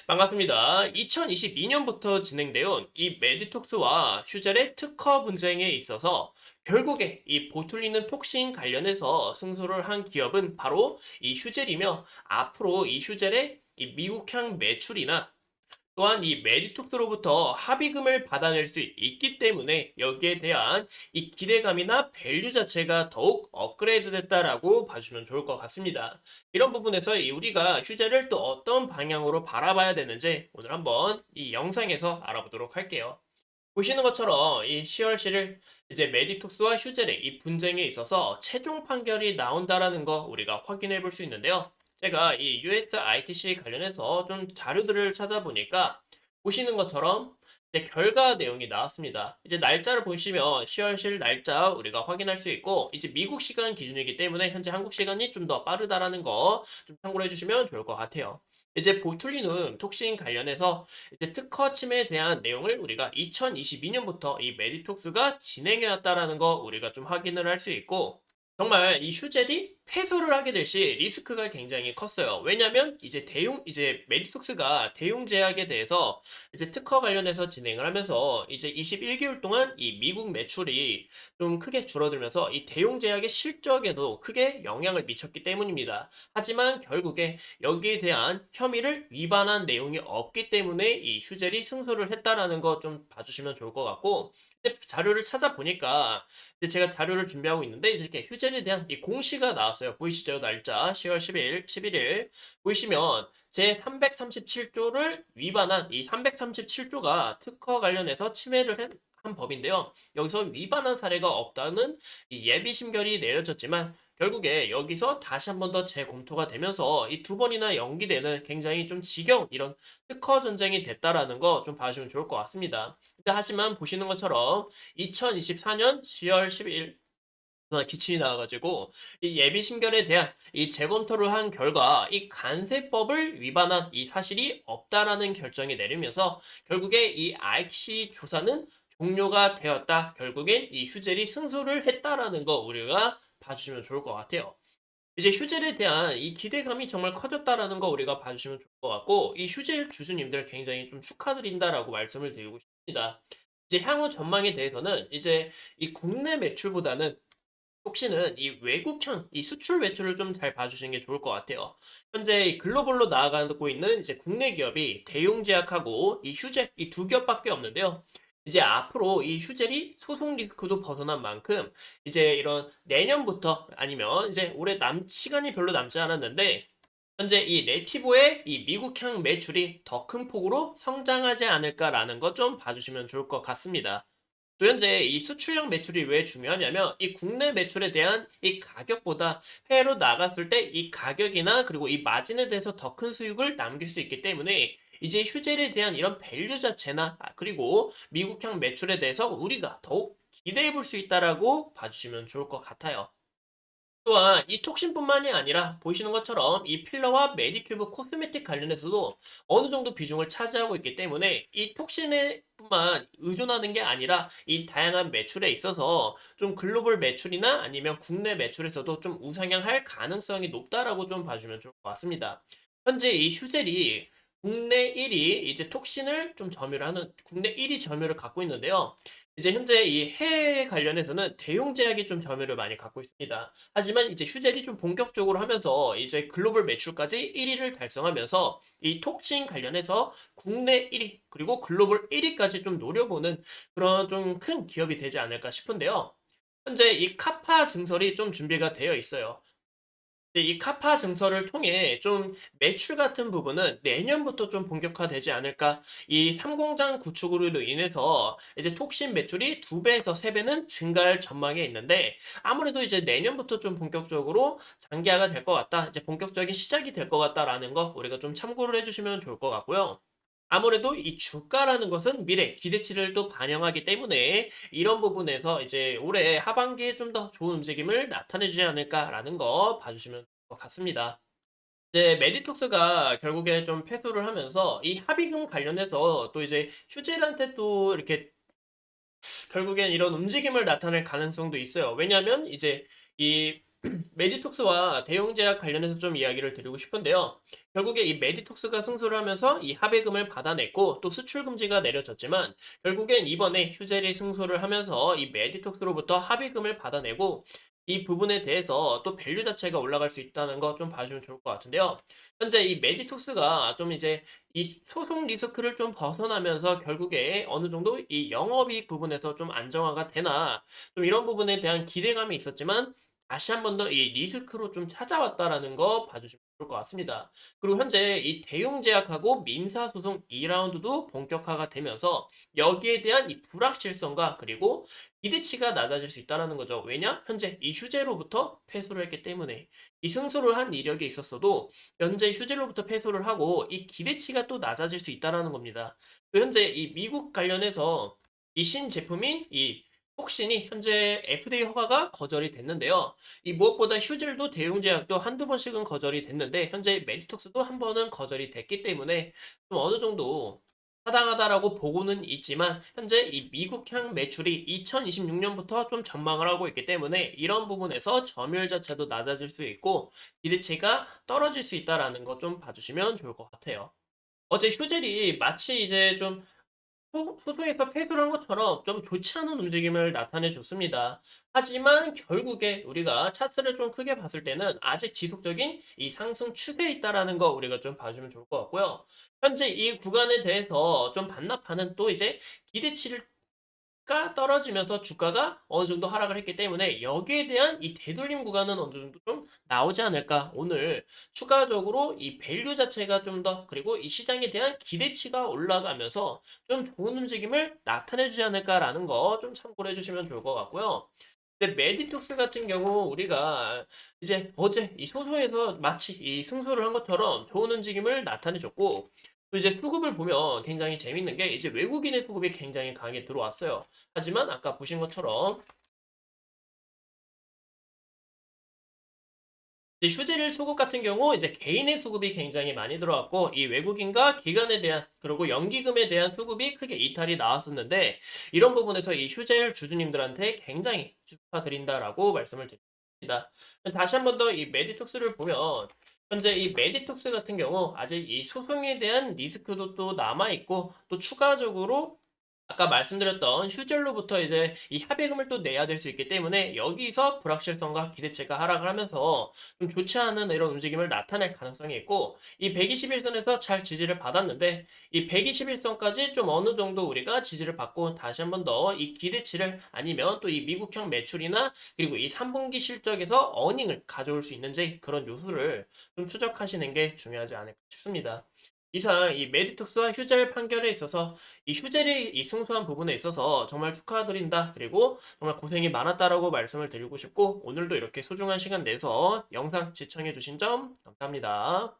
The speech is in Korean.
반갑습니다. 2022년부터 진행되어 온 이 메디톡스와 슈젤의 특허 분쟁에 있어서 결국에 이 보툴리는 톡신 관련해서 승소를 한 기업은 바로 이 슈젤이며, 앞으로 이 슈젤의 이 미국향 매출이나 또한 이 메디톡스로부터 합의금을 받아낼 수 있기 때문에 여기에 대한 이 기대감이나 밸류 자체가 더욱 업그레이드 됐다라고 봐주면 좋을 것 같습니다. 이런 부분에서 우리가 휴재를 또 어떤 방향으로 바라봐야 되는지 오늘 한번 이 영상에서 알아보도록 할게요. 보시는 것처럼 이 10월 7일 이제 메디톡스와 휴젤의 이 분쟁에 있어서 최종 판결이 나온다라는 거 우리가 확인해 볼 수 있는데요. 제가 이 US ITC 관련해서 좀 자료들을 찾아보니까 보시는 것처럼 이제 결과 내용이 나왔습니다. 이제 날짜를 보시면 10월 10일 날짜 우리가 확인할 수 있고, 이제 미국 시간 기준이기 때문에 현재 한국 시간이 좀 더 빠르다라는 거 좀 참고를 해주시면 좋을 것 같아요. 이제 보툴리눔 톡신 관련해서 이제 특허 침해에 대한 내용을 우리가 2022년부터 이 메디톡스가 진행해 왔다라는 거 우리가 좀 확인을 할 수 있고, 정말 이 슈젤이 패소를 하게 될 시 리스크가 굉장히 컸어요. 왜냐면 이제 메디톡스가 대웅 제약에 대해서 이제 특허 관련해서 진행을 하면서 이제 21개월 동안 이 미국 매출이 좀 크게 줄어들면서 이 대웅 제약의 실적에도 크게 영향을 미쳤기 때문입니다. 하지만 결국에 여기에 대한 혐의를 위반한 내용이 없기 때문에 이 휴젤이 승소를 했다라는 거 좀 봐주시면 좋을 것 같고, 근데 자료를 찾아보니까 이제 제가 자료를 준비하고 있는데 이제 이렇게 휴젤에 대한 이 공시가 나왔어요. 보이시죠? 날짜 10월 10일, 11일 보이시면 제 337조를 위반한 이 337조가 특허 관련해서 침해를 한 법인데요. 여기서 위반한 사례가 없다는 이 예비 심결이 내려졌지만 결국에 여기서 다시 한 번 더 재검토가 되면서 이 두 번이나 연기되는 굉장히 좀 지겨운 이런 특허 전쟁이 됐다라는 거 좀 봐주시면 좋을 것 같습니다. 하지만 보시는 것처럼 2024년 10월 12일 기침이 나와가지고 이 예비 심결에 대한 이 재검토를 한 결과 이 관세법을 위반한 이 사실이 없다라는 결정이 내리면서 결국에 이 ITC 조사는 종료가 되었다. 결국엔 이 휴젤이 승소를 했다라는 거 우리가 봐주시면 좋을 것 같아요. 이제 휴젤에 대한 이 기대감이 정말 커졌다라는 거 우리가 봐주시면 좋을 것 같고, 이 휴젤 주주님들 굉장히 좀 축하드린다라고 말씀을 드리고 싶습니다. 이제 향후 전망에 대해서는 이제 이 국내 매출보다는 혹시는 이 외국향, 이 수출 매출을 좀 잘 봐주시는 게 좋을 것 같아요. 현재 이 글로벌로 나아가고 있는 이제 국내 기업이 대용제약하고 이 휴젤 이 두 기업밖에 없는데요. 이제 앞으로 이 휴젤이 소송 리스크도 벗어난 만큼 이제 이런 내년부터 아니면 이제 올해 시간이 별로 남지 않았는데 현재 이 네티보의 이 미국향 매출이 더 큰 폭으로 성장하지 않을까라는 것 좀 봐주시면 좋을 것 같습니다. 또 현재 이 수출형 매출이 왜 중요하냐면 이 국내 매출에 대한 이 가격보다 해외로 나갔을 때 이 가격이나 그리고 이 마진에 대해서 더 큰 수익을 남길 수 있기 때문에 이제 휴젤에 대한 이런 밸류 자체나 그리고 미국향 매출에 대해서 우리가 더욱 기대해 볼 수 있다라고 봐주시면 좋을 것 같아요. 또한 이 톡신뿐만이 아니라 보시는 것처럼 이 필러와 메디큐브 코스메틱 관련해서도 어느 정도 비중을 차지하고 있기 때문에 이 톡신에뿐만 의존하는 게 아니라 이 다양한 매출에 있어서 좀 글로벌 매출이나 아니면 국내 매출에서도 좀 우상향할 가능성이 높다라고 좀 봐주면 좋을 것 같습니다. 현재 이 휴젤이 국내 1위 이제 톡신을 좀 점유를 하는 국내 1위 점유를 갖고 있는데요. 이제 현재 이 해외 관련해서는 대용 제약이 좀 점유를 많이 갖고 있습니다. 하지만 이제 휴젤이 좀 본격적으로 하면서 이제 글로벌 매출까지 1위를 달성하면서 이 톡신 관련해서 국내 1위 그리고 글로벌 1위까지 좀 노려보는 그런 좀 큰 기업이 되지 않을까 싶은데요. 현재 이 카파 증설이 좀 준비가 되어 있어요. 이 카파 증설을 통해 좀 매출 같은 부분은 내년부터 좀 본격화되지 않을까. 이 3공장 구축으로 인해서 이제 톡신 매출이 2배에서 3배는 증가할 전망에 있는데 아무래도 이제 내년부터 좀 본격적으로 장기화가 될 것 같다. 이제 본격적인 시작이 될 것 같다라는 거 우리가 좀 참고를 해주시면 좋을 것 같고요. 아무래도 이 주가라는 것은 미래 기대치를 또 반영하기 때문에 이런 부분에서 이제 올해 하반기에 좀 더 좋은 움직임을 나타내주지 않을까라는 거 봐주시면 될 것 같습니다. 이제 메디톡스가 결국에 좀 패소를 하면서 이 합의금 관련해서 또 이제 휴젤한테 또 이렇게 결국엔 이런 움직임을 나타낼 가능성도 있어요. 왜냐하면 이제 이 메디톡스와 대용제약 관련해서 좀 이야기를 드리고 싶은데요. 결국에 이 메디톡스가 승소를 하면서 이 합의금을 받아냈고 또 수출 금지가 내려졌지만 결국엔 이번에 휴젤이 승소를 하면서 이 메디톡스로부터 합의금을 받아내고 이 부분에 대해서 또 밸류 자체가 올라갈 수 있다는 거 좀 봐주면 좋을 것 같은데요. 현재 이 메디톡스가 좀 이제 이 소송 리스크를 좀 벗어나면서 결국에 어느 정도 이 영업이익 부분에서 좀 안정화가 되나 좀 이런 부분에 대한 기대감이 있었지만 다시 한 번 더 이 리스크로 좀 찾아왔다라는 거 봐주시면 좋을 것 같습니다. 그리고 현재 이 대용 제약하고 민사 소송 2라운드도 본격화가 되면서 여기에 대한 이 불확실성과 그리고 기대치가 낮아질 수 있다라는 거죠. 왜냐? 현재 이 휴재로부터 패소를 했기 때문에 이 승소를 한 이력이 있었어도 현재 휴재로부터 패소를 하고 이 기대치가 또 낮아질 수 있다라는 겁니다. 또 현재 이 미국 관련해서 이 신제품인 이 폭신이 현재 FDA 허가가 거절이 됐는데요. 이 무엇보다 휴젤도 대용 제약도 한두 번씩은 거절이 됐는데 현재 메디톡스도 한 번은 거절이 됐기 때문에 좀 어느 정도 타당하다라고 보고는 있지만 현재 이 미국향 매출이 2026년부터 좀 전망을 하고 있기 때문에 이런 부분에서 점유율 자체도 낮아질 수 있고 기대치가 떨어질 수 있다라는 거 좀 봐주시면 좋을 것 같아요. 어제 휴젤이 마치 이제 좀 소송에서 패소를 한 것처럼 좀 좋지 않은 움직임을 나타내 줬습니다. 하지만 결국에 우리가 차트를 좀 크게 봤을 때는 아직 지속적인 이 상승 추세에 있다라는 거 우리가 좀 봐주면 좋을 것 같고요. 현재 이 구간에 대해서 좀 반납하는 또 이제 기대치를 가 떨어지면서 주가가 어느 정도 하락을 했기 때문에 여기에 대한 이 되돌림 구간은 어느 정도 좀 나오지 않을까. 오늘 추가적으로 이 밸류 자체가 좀 더 그리고 이 시장에 대한 기대치가 올라가면서 좀 좋은 움직임을 나타내 주지 않을까라는 거 좀 참고를 해주시면 좋을 것 같고요. 근데 메디톡스 같은 경우 우리가 이제 어제 이 소송에서 마치 이 승소를 한 것처럼 좋은 움직임을 나타내 줬고 또 이제 수급을 보면 굉장히 재밌는 게 이제 외국인의 수급이 굉장히 강하게 들어왔어요. 하지만 아까 보신 것처럼 이제 휴재일 수급 같은 경우 이제 개인의 수급이 굉장히 많이 들어왔고 이 외국인과 기관에 대한 그리고 연기금에 대한 수급이 크게 이탈이 나왔었는데 이런 부분에서 이 휴재일 주주님들한테 굉장히 축하드린다라고 말씀을 드립니다. 다시 한 번 더 이 메디톡스를 보면 현재 이 메디톡스 같은 경우 아직 이 소송에 대한 리스크도 또 남아 있고 또 추가적으로 아까 말씀드렸던 휴젤로부터 이제 이 합의금을 또 내야 될 수 있기 때문에 여기서 불확실성과 기대치가 하락을 하면서 좀 좋지 않은 이런 움직임을 나타낼 가능성이 있고 이 121선에서 잘 지지를 받았는데 이 121선까지 좀 어느 정도 우리가 지지를 받고 다시 한번 더 이 기대치를 아니면 또 이 미국형 매출이나 그리고 이 3분기 실적에서 어닝을 가져올 수 있는지 그런 요소를 좀 추적하시는 게 중요하지 않을까 싶습니다. 이상 이 메디톡스와 휴젤 판결에 있어서 이 휴젤이 이 승소한 부분에 있어서 정말 축하드린다. 그리고 정말 고생이 많았다라고 말씀을 드리고 싶고 오늘도 이렇게 소중한 시간 내서 영상 시청해 주신 점 감사합니다.